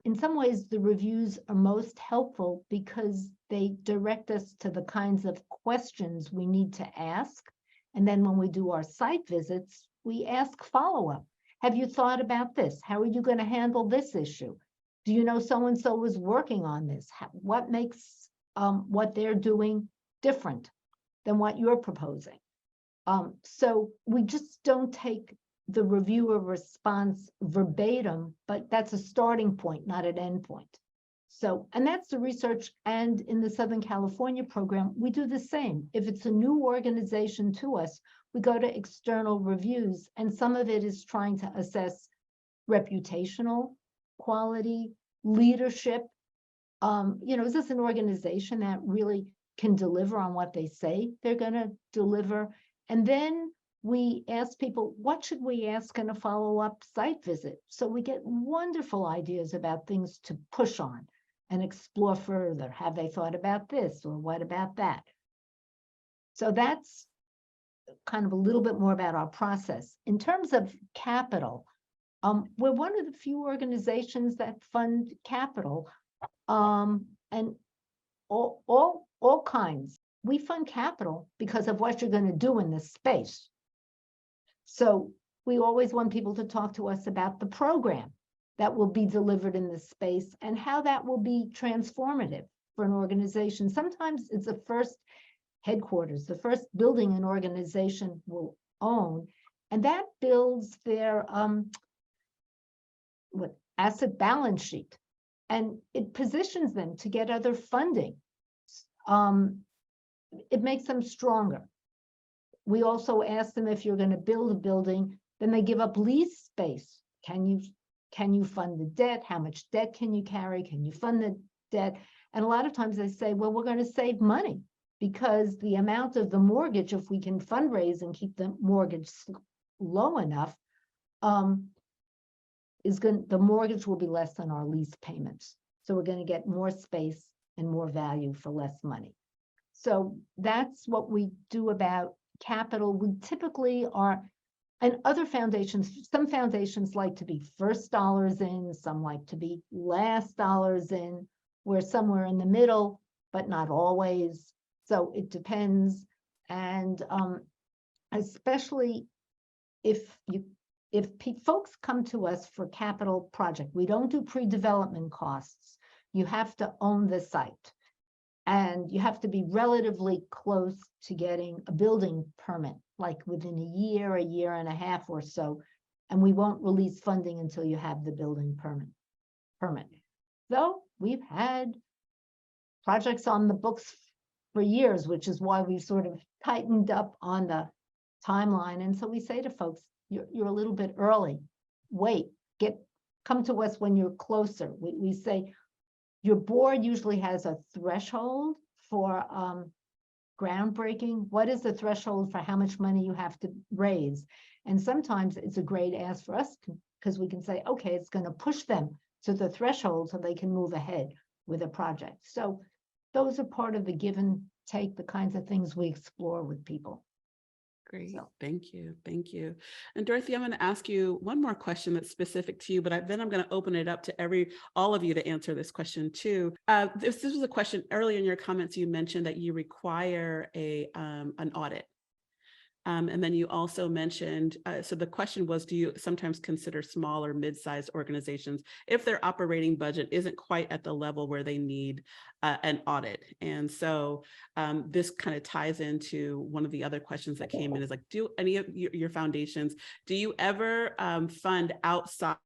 in some ways, the reviews are most helpful because they direct us to the kinds of questions we need to ask. And then when we do our site visits, we ask follow-up. Have you thought about this? How are you going to handle this issue? Do you know so-and-so was working on this? What makes what they're doing different than what you're proposing? So we just don't take the reviewer response verbatim, but that's a starting point, not an end point. So, and that's the research. And in the Southern California program, we do the same. If it's a new organization to us, we go to external reviews, and some of it is trying to assess reputational quality, leadership. Is this an organization that really can deliver on what they say they're going to deliver? And then we ask people, what should we ask in a follow-up site visit? So we get wonderful ideas about things to push on and explore further. Have they thought about this, or what about that? So that's kind of a little bit more about our process. In terms of capital, we're one of the few organizations that fund capital, and all kinds. We fund capital because of what you're going to do in this space. So we always want people to talk to us about the program that will be delivered in this space and how that will be transformative for an organization. Sometimes it's the first headquarters, the first building an organization will own, and that builds their asset balance sheet, and it positions them to get other funding. It makes them stronger. We also ask them, if you're going to build a building, then they give up lease space. Can you fund the debt? How much debt can you carry? Can you fund the debt? And a lot of times they say, well, we're going to save money because the amount of the mortgage, if we can fundraise and keep the mortgage low enough, the mortgage will be less than our lease payments. So we're going to get more space and more value for less money. So that's what we do about capital. We typically are, and other foundations, some foundations like to be first dollars in, some like to be last dollars in. We're somewhere in the middle, but not always. So it depends. And especially if you if folks come to us for capital project, we don't do pre-development costs. You have to own the site. And you have to be relatively close to getting a building permit, like within a year and a half or so. And we won't release funding until you have the building permit. So we've had projects on the books for years, which is why we've sort of tightened up on the timeline. And so we say to folks, you're a little bit early. Wait, come to us when you're closer. We say, your board usually has a threshold for groundbreaking. What is the threshold for how much money you have to raise? And sometimes it's a great ask for us because we can say, okay, it's going to push them to the threshold so they can move ahead with a project. So those are part of the give and take, the kinds of things we explore with people. Great. Thank you. Thank you. And Dorothy, I'm going to ask you one more question that's specific to you, but then I'm going to open it up to all of you to answer this question too. This was a question earlier in your comments. You mentioned that you require an audit. And then you also mentioned, so the question was, do you sometimes consider small or mid-sized organizations if their operating budget isn't quite at the level where they need an audit? And so this kind of ties into one of the other questions that came in is like, do any of your foundations, do you ever fund outside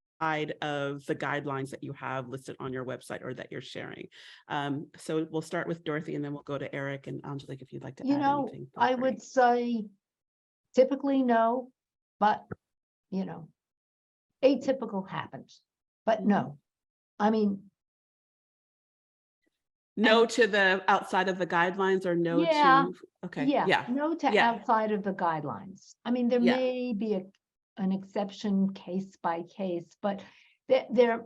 of the guidelines that you have listed on your website or that you're sharing? So we'll start with Dorothy and then we'll go to Eric and Angelique if you'd like to add anything. I would say typically no, but atypical happens, but no. I mean, no to the outside of the guidelines or no to, okay. Yeah, no to outside of the guidelines. I mean, there may be an exception case by case, but there's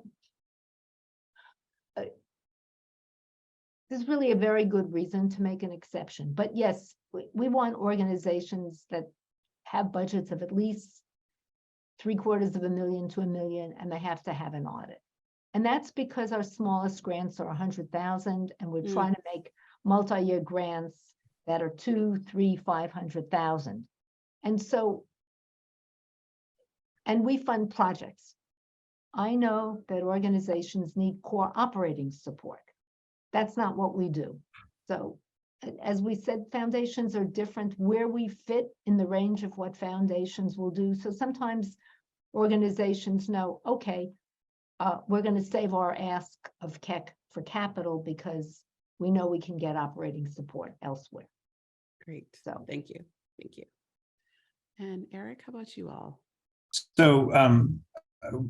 really a very good reason to make an exception. But yes, we want organizations that have budgets of at least $750,000 to $1 million, and they have to have an audit. And that's because our smallest grants are 100,000, and we're trying to make multi-year grants that are 200,000, 300,000, 500,000. And so, and we fund projects. I know that organizations need core operating support. That's not what we do. So, as we said, foundations are different where we fit in the range of what foundations will do. So sometimes organizations know, okay, we're going to save our ask of Keck for capital because we know we can get operating support elsewhere. Great. So thank you. Thank you. And Eric, how about you all? So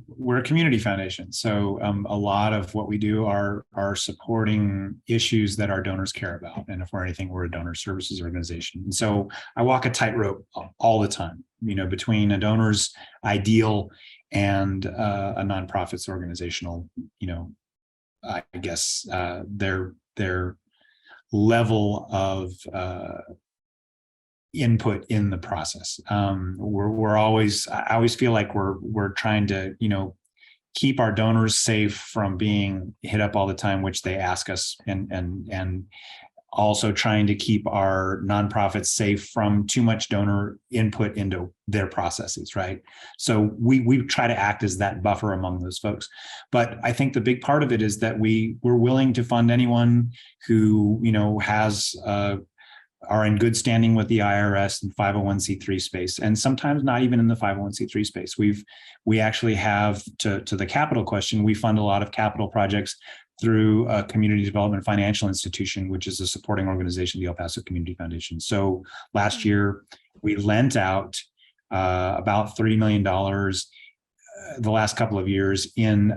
we're a community foundation. So a lot of what we do are supporting issues that our donors care about. And if we're anything, we're a donor services organization. And so I walk a tightrope all the time, between a donor's ideal and a nonprofit's organizational, I guess their level of input in the process. I always feel like we're trying to, keep our donors safe from being hit up all the time, which they ask us, and also trying to keep our nonprofits safe from too much donor input into their processes, right? So we try to act as that buffer among those folks. But I think the big part of it is that we're willing to fund anyone who, has are in good standing with the IRS and 501c3 space, and sometimes not even in the 501c3 space. We actually have, to the capital question, we fund a lot of capital projects through a community development financial institution, which is a supporting organization, the El Paso Community Foundation. So last year, we lent out about $30 million the last couple of years in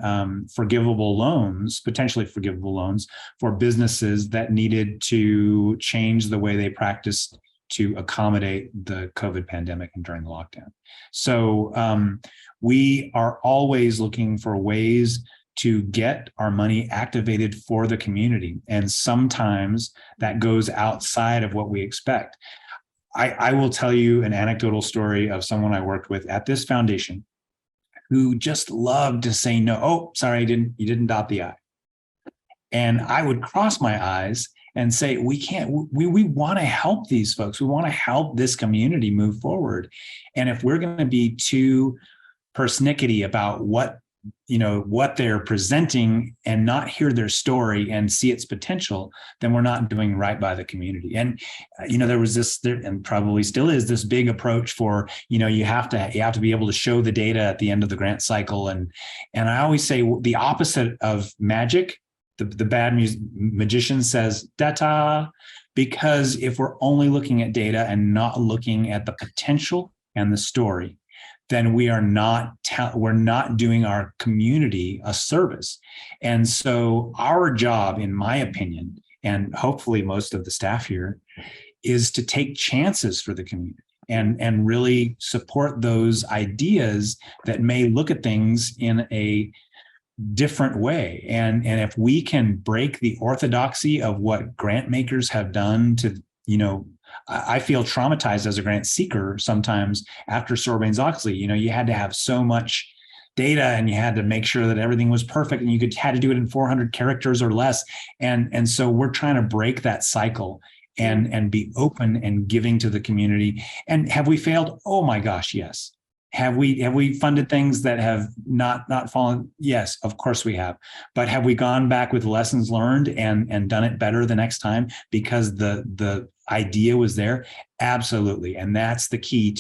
forgivable loans, potentially forgivable loans for businesses that needed to change the way they practiced to accommodate the COVID pandemic and during the lockdown. So we are always looking for ways to get our money activated for the community. And sometimes that goes outside of what we expect. I will tell you an anecdotal story of someone I worked with at this foundation who just loved to say no. Oh, sorry, you didn't dot the I. And I would cross my eyes and say, we want to help these folks. We want to help this community move forward. And if we're going to be too persnickety about what they're presenting and not hear their story and see its potential, then we're not doing right by the community. And there was and probably still is this big approach for you have to be able to show the data at the end of the grant cycle, and I always say the opposite of magic. The bad magician says data, because if we're only looking at data and not looking at the potential and the story, then we're not doing our community a service. And so our job, in my opinion, and hopefully most of the staff here, is to take chances for the community and really support those ideas that may look at things in a different way. And if we can break the orthodoxy of what grant makers have done to, I feel traumatized as a grant seeker sometimes after Sarbanes-Oxley. You had to have so much data and you had to make sure that everything was perfect, and you had to do it in 400 characters or less. And so we're trying to break that cycle and be open and giving to the community. And have we failed? Oh my gosh, yes. Have we funded things that have not fallen? Yes, of course we have. But have we gone back with lessons learned and done it better the next time because the idea was there? Absolutely. And that's the key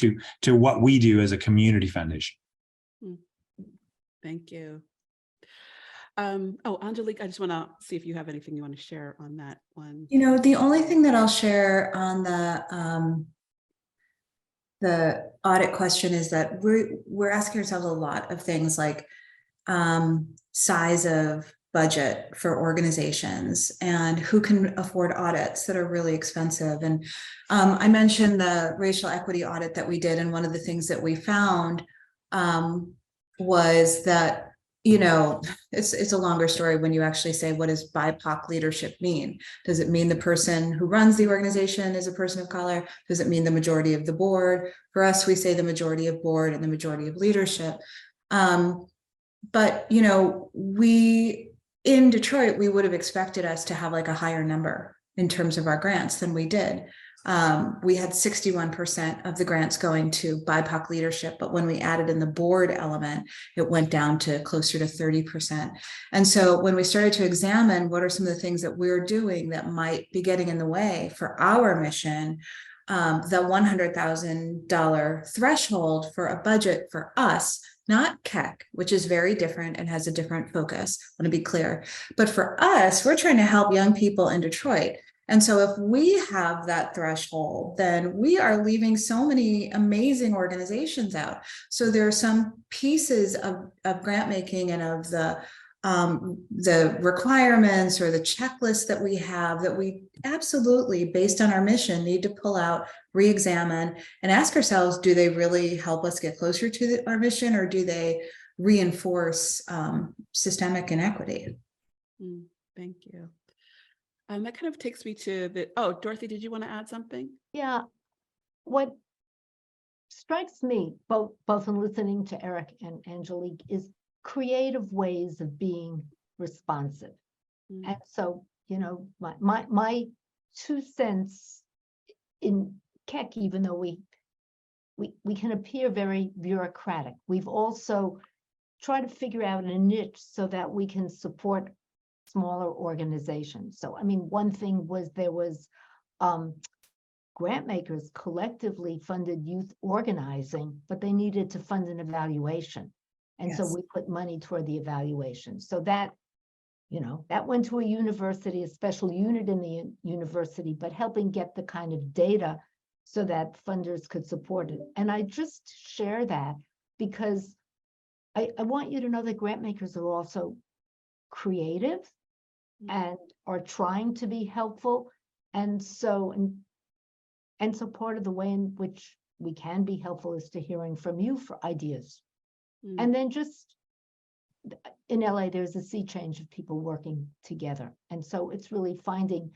to what we do as a community foundation. Thank you. Angelique, I just want to see if you have anything you want to share on that one. The only thing that I'll share on the audit question is that we're asking ourselves a lot of things like size of budget for organizations and who can afford audits that are really expensive. And I mentioned the racial equity audit that we did, and one of the things that we found was that it's a longer story when you actually say, what does BIPOC leadership mean? Does it mean the person who runs the organization is a person of color? Does it mean the majority of the board? For us, we say the majority of board and the majority of leadership. But we in Detroit, we would have expected us to have like a higher number in terms of our grants than we did. We had 61% of the grants going to BIPOC leadership, but when we added in the board element, it went down to closer to 30%. And so when we started to examine what are some of the things that we're doing that might be getting in the way for our mission, the $100,000 threshold for a budget for us, not Keck, which is very different and has a different focus, I want to be clear. But for us, we're trying to help young people in Detroit. And so if we have that threshold, then we are leaving so many amazing organizations out. So there are some pieces of grant making and of the requirements or the checklist that we have that we absolutely, based on our mission, need to pull out, re-examine, and ask ourselves, do they really help us get closer to our mission, or do they reinforce systemic inequity? Thank you. That kind of takes me to Dorothy, did you want to add something? Yeah. What strikes me, both in listening to Eric and Angelique, is creative ways of being responsive. And so, my 2 cents in Keck, even though we can appear very bureaucratic, we've also tried to figure out a niche so that we can support smaller organizations. So, one thing was there was Grantmakers collectively funded youth organizing, but they needed to fund an evaluation. And so we put money toward the evaluation. So that, that went to a university, a special unit in the university, but helping get the kind of data so that funders could support it. And I just share that because I want you to know that Grantmakers are also creative and are trying to be helpful. And so part of the way in which we can be helpful is to hearing from you for ideas. And then just in LA, there's a sea change of people working together. And so it's really finding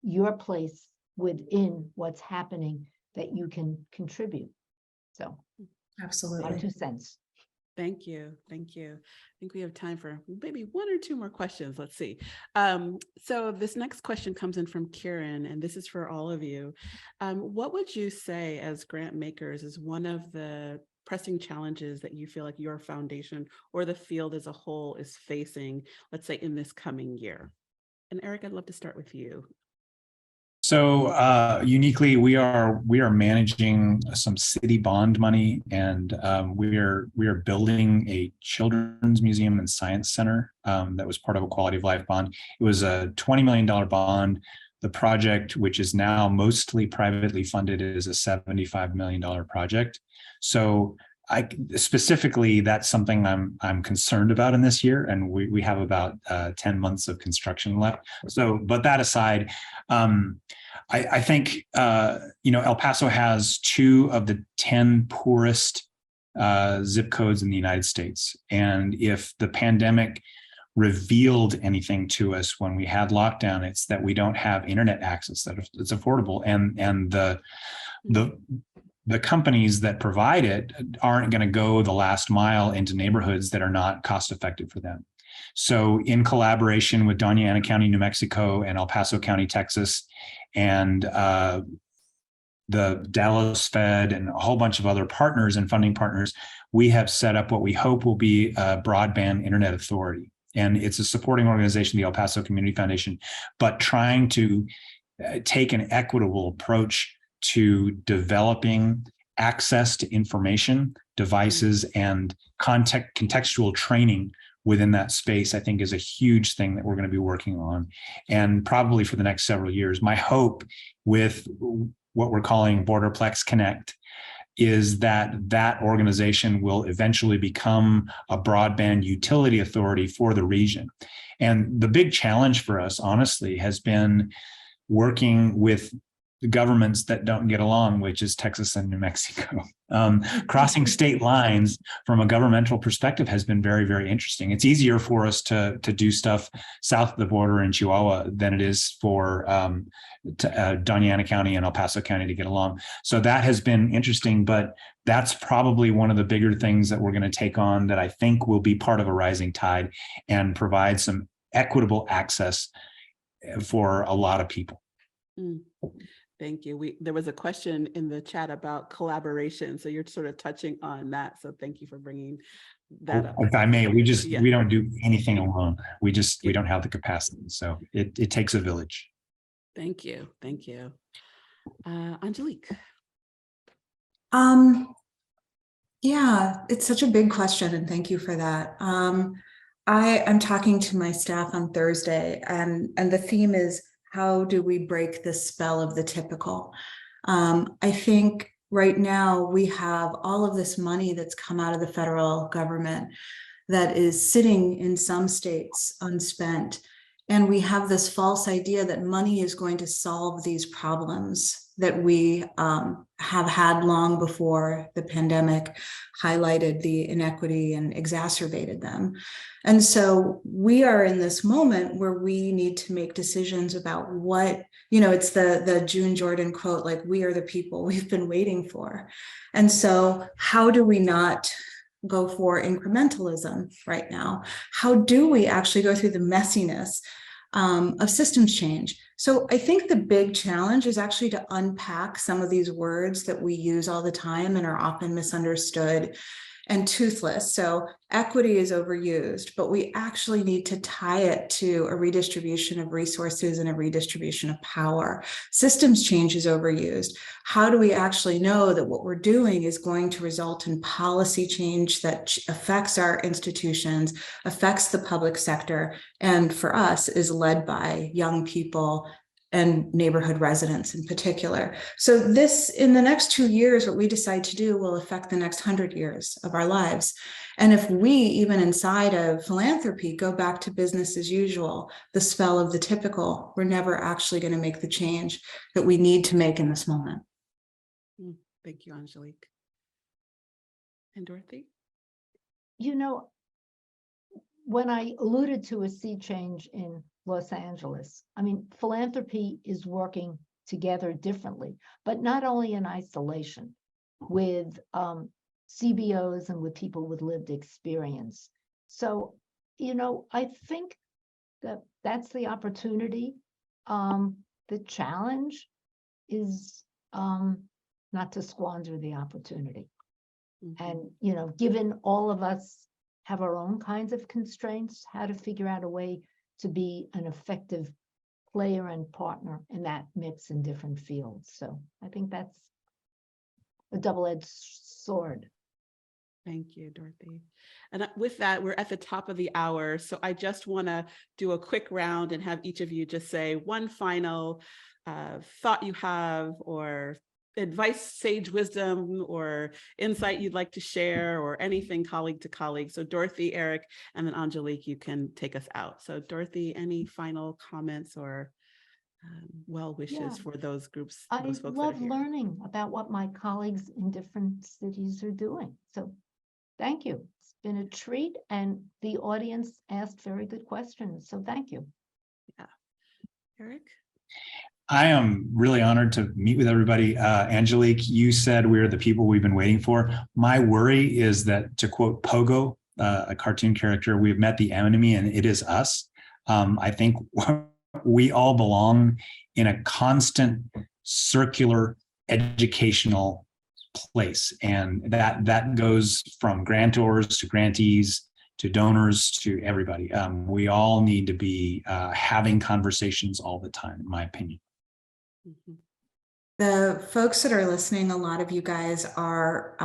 your place within what's happening that you can contribute. So Absolutely. my 2 cents. Thank you. Thank you. I think we have time for maybe 1 or 2 more questions. Let's see. So this next question comes in from Kieran, and this is for all of you. What would you say as grant makers is one of the pressing challenges that you feel like your foundation or the field as a whole is facing, let's say, in this coming year? And Eric, I'd love to start with you. So uniquely, we are managing some city bond money, and we are building a children's museum and science center that was part of a quality of life bond. It was a $20 million bond. The project, which is now mostly privately funded, is a $75 million project. So specifically, that's something I'm concerned about in this year, and we have about 10 months of construction left. So, but that aside, I think El Paso has 2 of the 10 poorest zip codes in the United States, and if the pandemic revealed anything to us when we had lockdown, it's that we don't have internet access that's affordable, and the companies that provide it aren't going to go the last mile into neighborhoods that are not cost effective for them. So in collaboration with Doña Ana County, New Mexico, and El Paso County, Texas, and the Dallas Fed and a whole bunch of other partners and funding partners, we have set up what we hope will be a broadband internet authority. And it's a supporting organization, the El Paso Community Foundation, but trying to take an equitable approach to developing access to information, devices, and contextual training within that space, I think, is a huge thing that we're going to be working on. And probably for the next several years, my hope with what we're calling Borderplex Connect is that that organization will eventually become a broadband utility authority for the region. And the big challenge for us, honestly, has been working with the governments that don't get along, which is Texas and New Mexico. Crossing state lines from a governmental perspective has been very, very interesting. It's easier for us to do stuff south of the border in Chihuahua than it is for Doña Ana County and El Paso County to get along. So that has been interesting, but that's probably one of the bigger things that we're going to take on that I think will be part of a rising tide and provide some equitable access for a lot of people. Thank you. There was a question in the chat about collaboration. So you're sort of touching on that. So thank you for bringing that up. If I may, we don't do anything alone. We don't have the capacity. So it takes a village. Thank you. Thank you. Angelique. Yeah, it's such a big question, and thank you for that. I'm talking to my staff on Thursday, and the theme is, how do we break the spell of the typical? I think right now we have all of this money that's come out of the federal government that is sitting in some states unspent. And we have this false idea that money is going to solve these problems that we have had long before the pandemic highlighted the inequity and exacerbated them. And so we are in this moment where we need to make decisions about what, it's the June Jordan quote, like, we are the people we've been waiting for. And so how do we not go for incrementalism right now? How do we actually go through the messiness of systems change? So I think the big challenge is actually to unpack some of these words that we use all the time and are often misunderstood and toothless. So equity is overused, but we actually need to tie it to a redistribution of resources and a redistribution of power. Systems change is overused. How do we actually know that what we're doing is going to result in policy change that affects our institutions, affects the public sector, and for us is led by young people and neighborhood residents in particular? So this, in the next 2 years, what we decide to do will affect the next 100 years of our lives. And if we, even inside of philanthropy, go back to business as usual, the spell of the typical, we're never actually going to make the change that we need to make in this moment. Thank you, Angelique. And Dorothy? When I alluded to a sea change in Los Angeles, I mean, philanthropy is working together differently, but not only in isolation with CBOs and with people with lived experience. So, I think that that's the opportunity. The challenge is not to squander the opportunity. And, you know, given all of us have our own kinds of constraints, how to figure out a way to be an effective player and partner in that mix in different fields. So I think that's a double-edged sword. Thank you, Dorothy. And with that, we're at the top of the hour. So I just want to do a quick round and have each of you just say one final thought you have, or advice, sage wisdom, or insight you'd like to share, or anything colleague to colleague. So Dorothy, Eric, and then Angelique, you can take us out. So Dorothy, any final comments or well wishes Yeah. for those groups, I those folks love that are here? learning about what my colleagues in different cities are doing. So thank you. It's been a treat, and the audience asked very good questions. So thank you. Yeah. Eric? I am really honored to meet with everybody. Angelique, you said we're the people we've been waiting for. My worry is that, to quote Pogo, a cartoon character, we've met the enemy and it is us. I think we all belong in a constant circular educational place. And that goes from grantors to grantees to donors to everybody. We all need to be having conversations all the time, in my opinion. Mhm. The folks that are listening, a lot of you guys are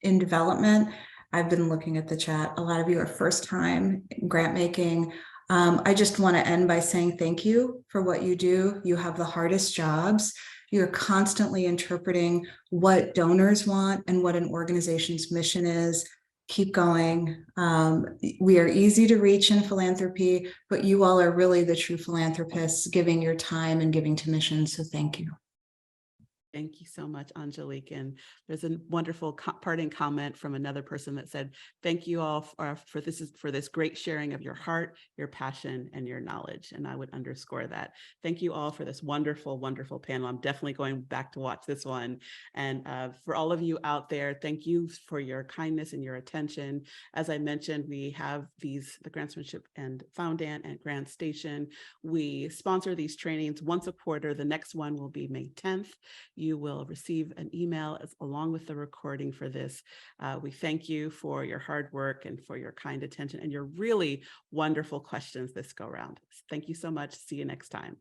in development. I've been looking at the chat. A lot of you are first time grant making. I just want to end by saying thank you for what you do. You have the hardest jobs. You're constantly interpreting what donors want and what an organization's mission is. Keep going. We are easy to reach in philanthropy, but you all are really the true philanthropists, giving your time and giving to missions. So thank you. Thank you so much, Angelique. And there's a wonderful parting comment from another person that said, thank you all for this great sharing of your heart, your passion, and your knowledge. And I would underscore that. Thank you all for this wonderful, wonderful panel. I'm definitely going back to watch this one. And for all of you out there, thank you for your kindness and your attention. As I mentioned, we have the Grantsmanship and Foundant and Grant Station. We sponsor these trainings once a quarter. The next one will be May 10th. You will receive an email along with the recording for this. We thank you for your hard work and for your kind attention and your really wonderful questions this go round. Thank you so much. See you next time.